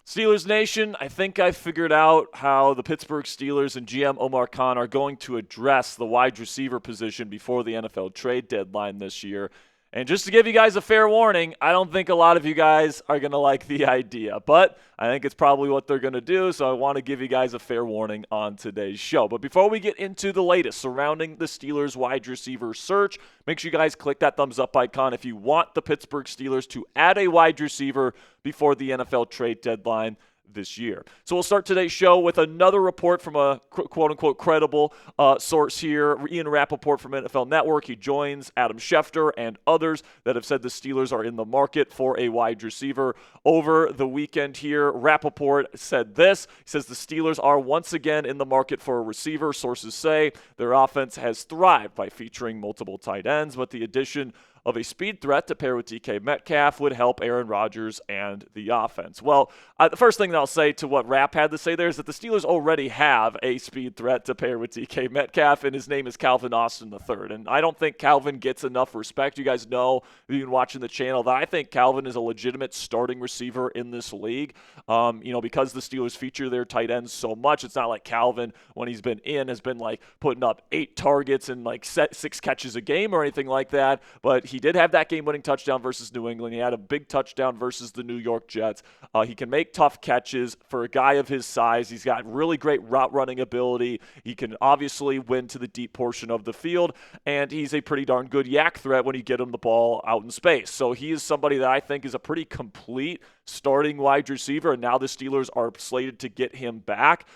Steelers Nation, I think I figured out how the Pittsburgh Steelers and GM Omar Khan are going to address the wide receiver position before the NFL trade deadline this year. And just to give you guys a fair warning, I don't think a lot of you guys are going to like the idea, but I think it's probably what they're going to do, so I want to give you guys a fair warning on today's show. But before we get into the latest surrounding the Steelers wide receiver search, make sure you guys click that thumbs up icon if you want the Pittsburgh Steelers to add a wide receiver before the NFL trade deadline this year. So we'll start today's show with another report from a quote-unquote credible source here, Ian Rappaport from NFL Network. He joins Adam Schefter and others that have said the Steelers are in the market for a wide receiver. Over the weekend here, Rappaport said this. He says the Steelers are once again in the market for a receiver. Sources say their offense has thrived by featuring multiple tight ends, but the addition of a speed threat to pair with DK Metcalf would help Aaron Rodgers and the offense. Well, the first thing that I'll say to what Rapp had to say there is that the Steelers already have a speed threat to pair with DK Metcalf, and his name is Calvin Austin III. And I don't think Calvin gets enough respect. You guys know, if you've been watching the channel, that I think Calvin is a legitimate starting receiver in this league. Because the Steelers feature their tight ends so much, it's not like Calvin, when he's been in, has been like putting up 8 targets and like 6 catches a game or anything like that. But he did have that game-winning touchdown versus New England. He had a big touchdown versus the New York Jets. He can make tough catches for a guy of his size. He's got really great route running ability. He can obviously win to the deep portion of the field, and he's a pretty darn good yak threat when you get him the ball out in space. So he is somebody that I think is a pretty complete starting wide receiver, and now the Steelers are slated to get him back.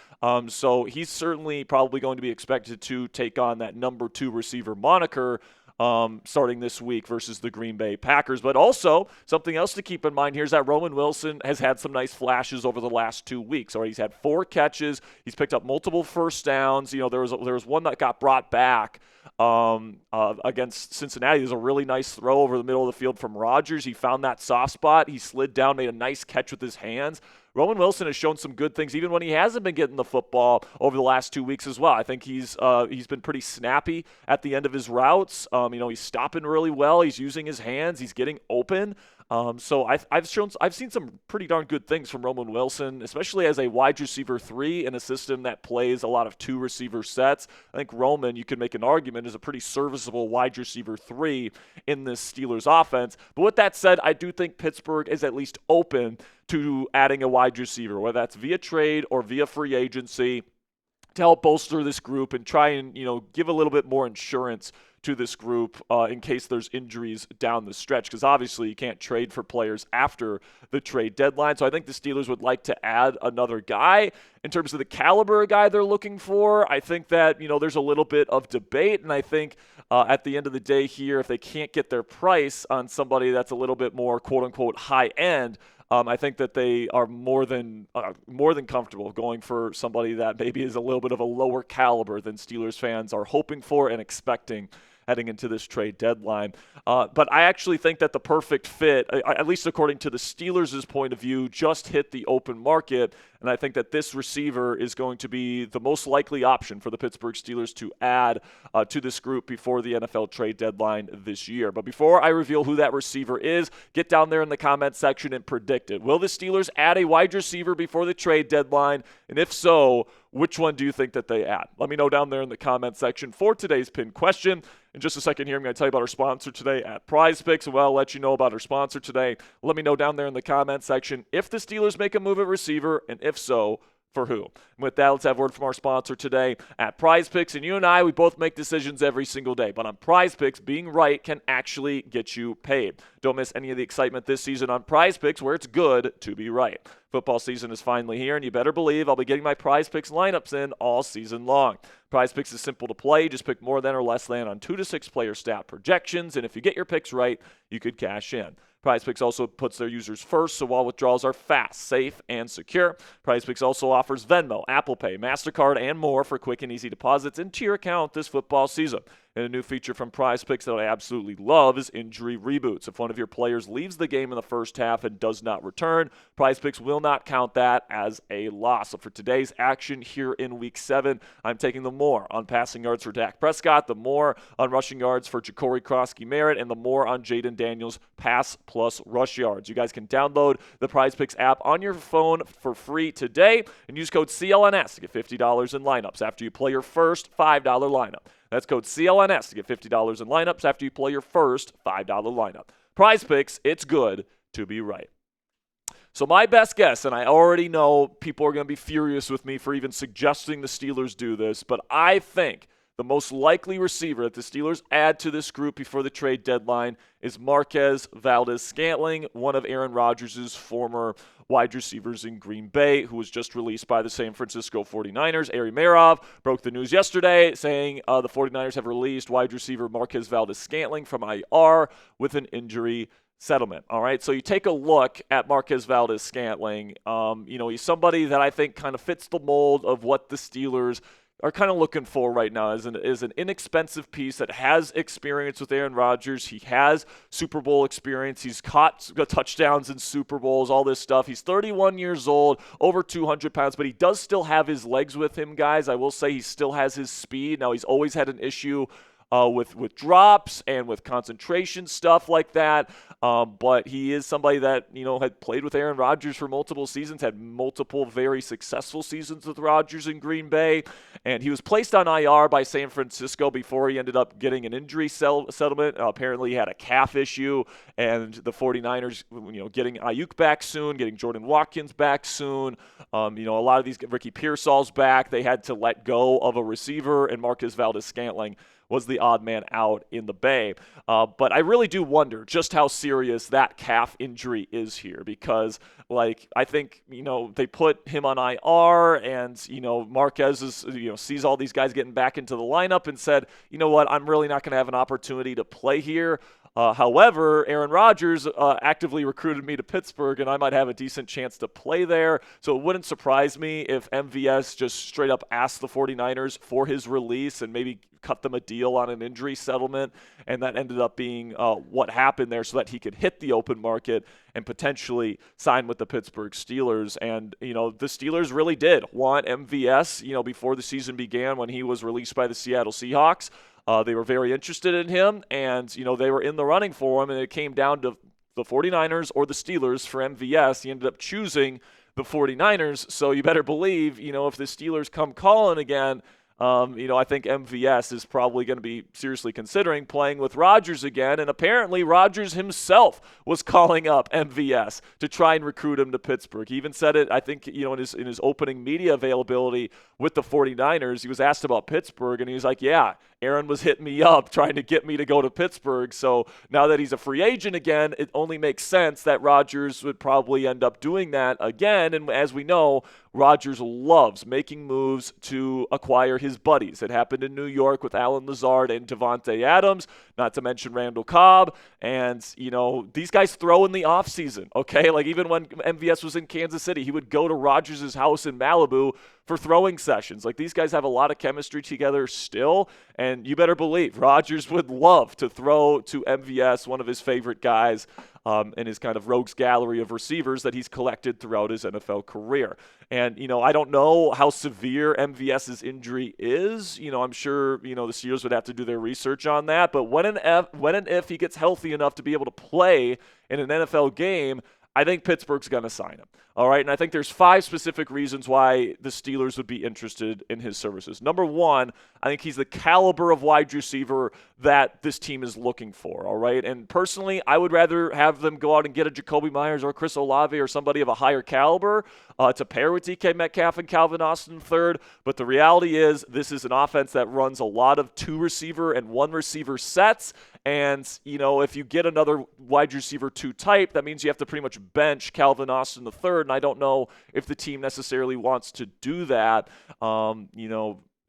So he's certainly probably going to be expected to take on that number 2 receiver moniker starting this week versus the Green Bay Packers. But also, something else to keep in mind here is that Roman Wilson has had some nice flashes over the last 2 weeks. He's had 4 catches. He's picked up multiple first downs. There was one that got brought back against Cincinnati. There's a really nice throw over the middle of the field from Rodgers. He found that soft spot. He slid down, made a nice catch with his hands. Roman Wilson has shown some good things even when he hasn't been getting the football over the last 2 weeks as well. I think he's been pretty snappy at the end of his routes. He's stopping really well. He's using his hands. He's getting open. So I've seen some pretty darn good things from Roman Wilson, especially as a wide receiver 3 in a system that plays a lot of 2 receiver sets. I think Roman, you could make an argument, is a pretty serviceable wide receiver 3 in this Steelers offense. But with that said, I do think Pittsburgh is at least open to adding a wide receiver, whether that's via trade or via free agency, to help bolster this group and try and give a little bit more insurance to this group in case there's injuries down the stretch, because obviously you can't trade for players after the trade deadline. So I think the Steelers would like to add another guy. In terms of the caliber of guy they're looking for, I think that there's a little bit of debate, and I think at the end of the day here, if they can't get their price on somebody that's a little bit more quote-unquote high-end, I think that they are more than comfortable going for somebody that maybe is a little bit of a lower caliber than Steelers fans are hoping for and expecting heading into this trade deadline. But I actually think that the perfect fit, at least according to the Steelers' point of view, just hit the open market. And I think that this receiver is going to be the most likely option for the Pittsburgh Steelers to add to this group before the NFL trade deadline this year. But before I reveal who that receiver is, get down there in the comment section and predict it. Will the Steelers add a wide receiver before the trade deadline? And if so, which one do you think that they add? Let me know down there in the comment section for today's pinned question. In just a second here, I'm going to tell you about our sponsor today at PrizePicks, and I'll let you know about our sponsor today. Let me know down there in the comment section if the Steelers make a move at receiver, and if so, for who? And with that, let's have a word from our sponsor today at PrizePicks. And you and I, we both make decisions every single day. But on PrizePicks, being right can actually get you paid. Don't miss any of the excitement this season on PrizePicks, where it's good to be right. Football season is finally here, and you better believe I'll be getting my PrizePicks lineups in all season long. PrizePicks is simple to play. Just pick more than or less than on 2 to 6 player stat projections, and if you get your picks right, you could cash in. PrizePicks also puts their users first, so all withdrawals are fast, safe, and secure. PrizePicks also offers Venmo, Apple Pay, MasterCard, and more for quick and easy deposits into your account this football season. And a new feature from Prize Picks that I absolutely love is injury reboots. If one of your players leaves the game in the first half and does not return, Prize Picks will not count that as a loss. So for today's action here in Week 7, I'm taking the more on passing yards for Dak Prescott, the more on rushing yards for Jakobi Meyers, and the more on Jaden Daniels pass plus rush yards. You guys can download the Prize Picks app on your phone for free today and use code CLNS to get $50 in lineups after you play your first $5 lineup. That's code CLNS to get $50 in lineups after you play your first $5 lineup. Prize Picks, it's good to be right. So my best guess, and I already know people are going to be furious with me for even suggesting the Steelers do this, but I think the most likely receiver that the Steelers add to this group before the trade deadline is Marquez Valdes-Scantling, one of Aaron Rodgers' former wide receivers in Green Bay, who was just released by the San Francisco 49ers. Ari Meirov broke the news yesterday saying the 49ers have released wide receiver Marquez Valdes-Scantling from IR with an injury settlement. All right, so you take a look at Marquez Valdes-Scantling. He's somebody that I think kind of fits the mold of what the Steelers are kind of looking for right now as an inexpensive piece that has experience with Aaron Rodgers. He has Super Bowl experience. He's caught touchdowns in Super Bowls, all this stuff. He's 31 years old, over 200 pounds, but he does still have his legs with him, guys. I will say he still has his speed. Now, he's always had an issue with drops and with concentration, stuff like that. But he is somebody that, had played with Aaron Rodgers for multiple seasons, had multiple very successful seasons with Rodgers in Green Bay. And he was placed on IR by San Francisco before he ended up getting an injury settlement. Apparently he had a calf issue, and the 49ers, getting Ayuk back soon, getting Jordan Watkins back soon. A lot of these, Ricky Pearsall's back. They had to let go of a receiver, and Marquez Valdes-Scantling was the odd man out in the Bay. But I really do wonder just how serious that calf injury is here, because I think, they put him on IR, and, Marquez is, sees all these guys getting back into the lineup and said, you know what, I'm really not going to have an opportunity to play here. However, Aaron Rodgers actively recruited me to Pittsburgh, and I might have a decent chance to play there. So it wouldn't surprise me if MVS just straight up asked the 49ers for his release and maybe cut them a deal on an injury settlement, and that ended up being what happened there, so that he could hit the open market and potentially sign with the Pittsburgh Steelers. And, the Steelers really did want MVS, before the season began when he was released by the Seattle Seahawks. They were very interested in him, and, they were in the running for him, and it came down to the 49ers or the Steelers for MVS. He ended up choosing the 49ers, so you better believe, if the Steelers come calling again, I think MVS is probably going to be seriously considering playing with Rodgers again. And apparently Rodgers himself was calling up MVS to try and recruit him to Pittsburgh. He even said it, I think, in his opening media availability with the 49ers. He was asked about Pittsburgh, and he was like, yeah, Aaron was hitting me up trying to get me to go to Pittsburgh. So now that he's a free agent again, it only makes sense that Rodgers would probably end up doing that again. And as we know, Rodgers loves making moves to acquire his buddies. It happened in New York with Alan Lazard and Devontae Adams, not to mention Randall Cobb. And, these guys throw in the offseason, okay? Even when MVS was in Kansas City, he would go to Rodgers' house in Malibu for throwing sessions. These guys have a lot of chemistry together still, and you better believe Rodgers would love to throw to MVS, one of his favorite guys, in his kind of rogues gallery of receivers that he's collected throughout his NFL career. And, I don't know how severe MVS's injury is. I'm sure, the Steelers would have to do their research on that. But when and if he gets healthy enough to be able to play in an NFL game, I think Pittsburgh's going to sign him. All right, and I think there's 5 specific reasons why the Steelers would be interested in his services. Number 1, I think he's the caliber of wide receiver that this team is looking for, all right? And personally, I would rather have them go out and get a Jakobi Meyers or Chris Olave or somebody of a higher caliber to pair with DK Metcalf and Calvin Austin III. But the reality is this is an offense that runs a lot of 2-receiver and 1-receiver sets. And, if you get another wide receiver 2 type, that means you have to pretty much bench Calvin Austin III. And I don't know if the team necessarily wants to do that.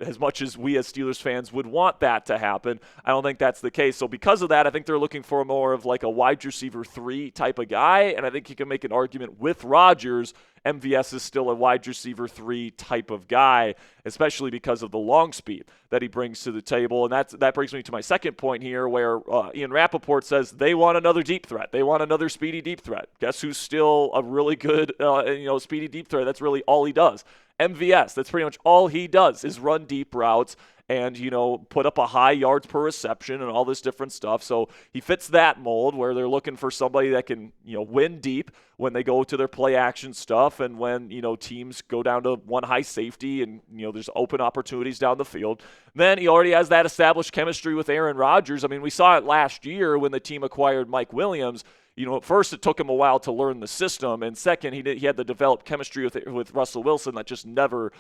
as much as we as Steelers fans would want that to happen. I don't think that's the case. So because of that, I think they're looking for more of like a wide receiver 3 type of guy, and I think you can make an argument with Rodgers. MVS is still a wide receiver 3 type of guy, especially because of the long speed that he brings to the table. And that brings me to my second point here, where Ian Rappaport says they want another deep threat. They want another speedy deep threat. Guess who's still a really good speedy deep threat? That's really all he does. MVS, that's pretty much all he does is run deep routes and, put up a high yards per reception and all this different stuff. So he fits that mold where they're looking for somebody that can, win deep when they go to their play action stuff and when, teams go down to one high safety and, there's open opportunities down the field. Then he already has that established chemistry with Aaron Rodgers. I mean, we saw it last year when the team acquired Mike Williams. At first it took him a while to learn the system, and second, he had to develop chemistry with Russell Wilson that just never,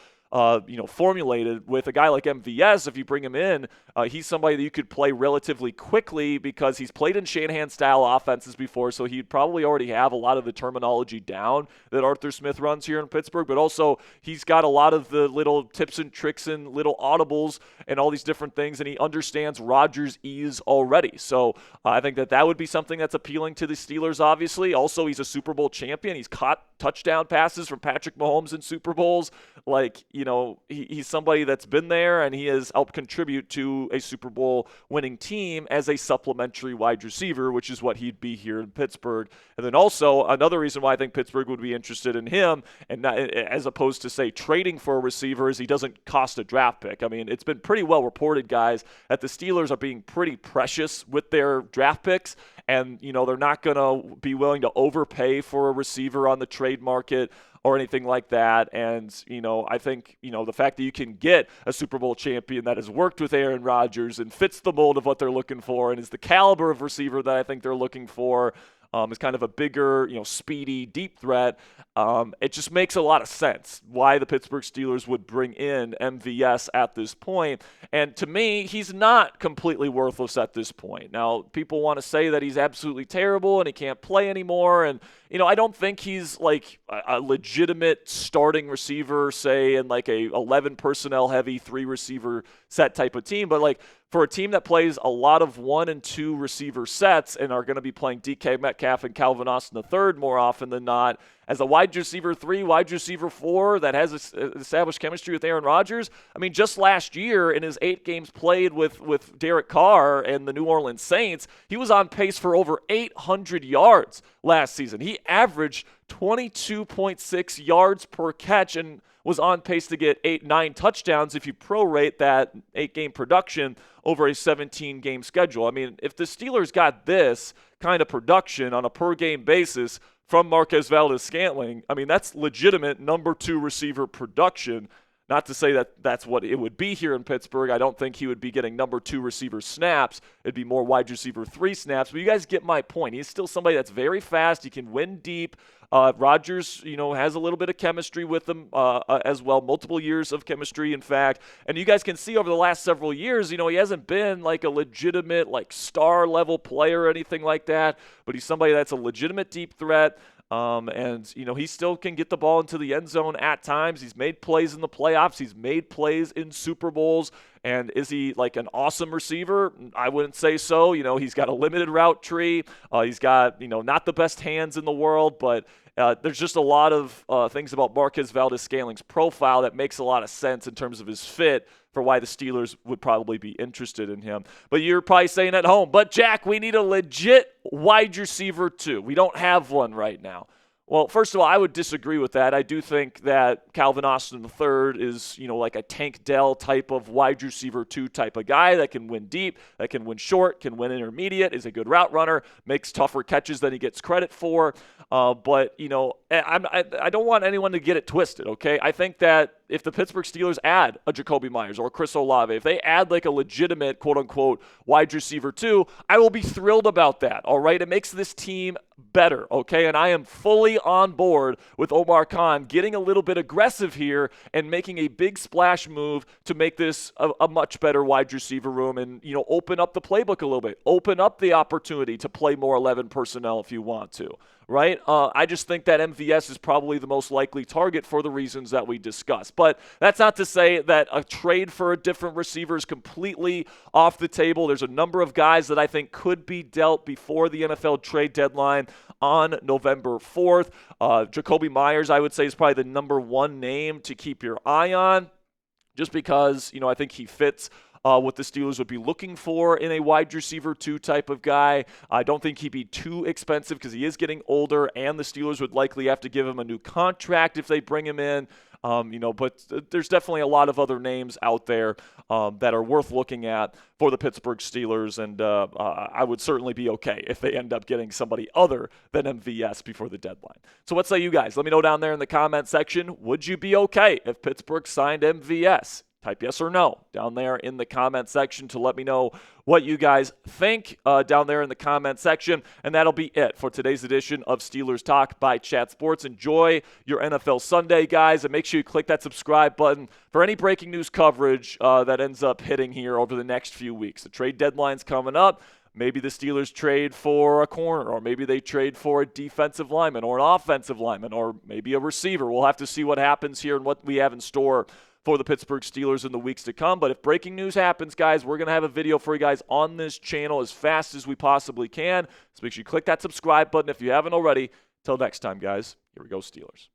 formulated. With a guy like MVS, if you bring him in, he's somebody that you could play relatively quickly because he's played in Shanahan-style offenses before, so he'd probably already have a lot of the terminology down that Arthur Smith runs here in Pittsburgh, but also he's got a lot of the little tips and tricks and little audibles and all these different things, and he understands Rodgers' ease already. So I think that would be something that's appealing to the Steelers, obviously. Also, he's a Super Bowl champion. He's caught touchdown passes from Patrick Mahomes in Super Bowls. He's somebody that's been there, and he has helped contribute to a Super Bowl winning team as a supplementary wide receiver, which is what he'd be here in Pittsburgh. And then also another reason why I think Pittsburgh would be interested in him, and not, as opposed to, say, trading for a receiver, is he doesn't cost a draft pick. I mean, it's been pretty well reported, guys, that the Steelers are being pretty precious with their draft picks. And, they're not going to be willing to overpay for a receiver on the trade market or anything like that. And, I think, the fact that you can get a Super Bowl champion that has worked with Aaron Rodgers and fits the mold of what they're looking for and is the caliber of receiver that I think they're looking for, is kind of a bigger, speedy, deep threat. It just makes a lot of sense why the Pittsburgh Steelers would bring in MVS at this point. And to me, he's not completely worthless at this point. Now, people want to say that he's absolutely terrible and he can't play anymore. And, I don't think he's like a legitimate starting receiver, say, in like a 11 personnel heavy 3 receiver set type of team. But like, for a team that plays a lot of 1 and 2 receiver sets and are going to be playing DK Metcalf and Calvin Austin III more often than not, as a wide receiver 3, wide receiver 4 that has established chemistry with Aaron Rodgers. I mean, just last year in his 8 games played with Derek Carr and the New Orleans Saints, he was on pace for over 800 yards last season. He averaged 22.6 yards per catch and was on pace to get 9 touchdowns if you prorate that 8-game production over a 17-game schedule. I mean, if the Steelers got this kind of production on a per-game basis from Marquez Valdes-Scantling, I mean, that's legitimate number 2 receiver production. Not to say that that's what it would be here in Pittsburgh. I don't think he would be getting number 2 receiver snaps. It'd be more wide receiver 3 snaps. But you guys get my point. He's still somebody that's very fast. He can win deep. Rodgers, has a little bit of chemistry with him as well, multiple years of chemistry, in fact. And you guys can see over the last several years, he hasn't been like a legitimate, like star-level player or anything like that, but he's somebody that's a legitimate deep threat. And he still can get the ball into the end zone at times. He's made plays in the playoffs. He's made plays in Super Bowls. And is he like an awesome receiver? I wouldn't say so. He's got a limited route tree. He's got, not the best hands in the world, but there's just a lot of things about Marquez Valdes-Scantling's profile that makes a lot of sense in terms of his fit for why the Steelers would probably be interested in him. But you're probably saying at home, but Jack, we need a legit wide receiver too. We don't have one right now. Well, first of all, I would disagree with that. I do think that Calvin Austin III is, like a Tank Dell type of wide receiver 2 type of guy that can win deep, that can win short, can win intermediate, is a good route runner, makes tougher catches than he gets credit for. But I don't want anyone to get it twisted, okay? I think that if the Pittsburgh Steelers add a Jakobi Meyers or Chris Olave, if they add like a legitimate quote-unquote wide receiver 2, I will be thrilled about that, all right? It makes this team better, okay? And I am fully on board with Omar Khan getting a little bit aggressive here and making a big splash move to make this a much better wide receiver room and, open up the playbook a little bit, open up the opportunity to play more 11 personnel if you want to. right? I just think that MVS is probably the most likely target for the reasons that we discussed. But that's not to say that a trade for a different receiver is completely off the table. There's a number of guys that I think could be dealt before the NFL trade deadline on November 4th. Jakobi Meyers, I would say, is probably the number one name to keep your eye on, just because, I think he fits what the Steelers would be looking for in a wide receiver 2 type of guy. I don't think he'd be too expensive because he is getting older, and the Steelers would likely have to give him a new contract if they bring him in. But there's definitely a lot of other names out there that are worth looking at for the Pittsburgh Steelers, and I would certainly be okay if they end up getting somebody other than MVS before the deadline. So what say you guys? Let me know down there in the comment section. Would you be okay if Pittsburgh signed MVS? Type yes or no down there in the comment section to let me know what you guys think down there in the comment section. And that'll be it for today's edition of Steelers Talk by Chat Sports. Enjoy your NFL Sunday, guys, and make sure you click that subscribe button for any breaking news coverage that ends up hitting here over the next few weeks. The trade deadline's coming up. Maybe the Steelers trade for a corner, or maybe they trade for a defensive lineman or an offensive lineman, or maybe a receiver. We'll have to see what happens here and what we have in store for the Pittsburgh Steelers in the weeks to come. But if breaking news happens, guys, we're going to have a video for you guys on this channel as fast as we possibly can. So make sure you click that subscribe button if you haven't already. Till next time, guys, here we go, Steelers.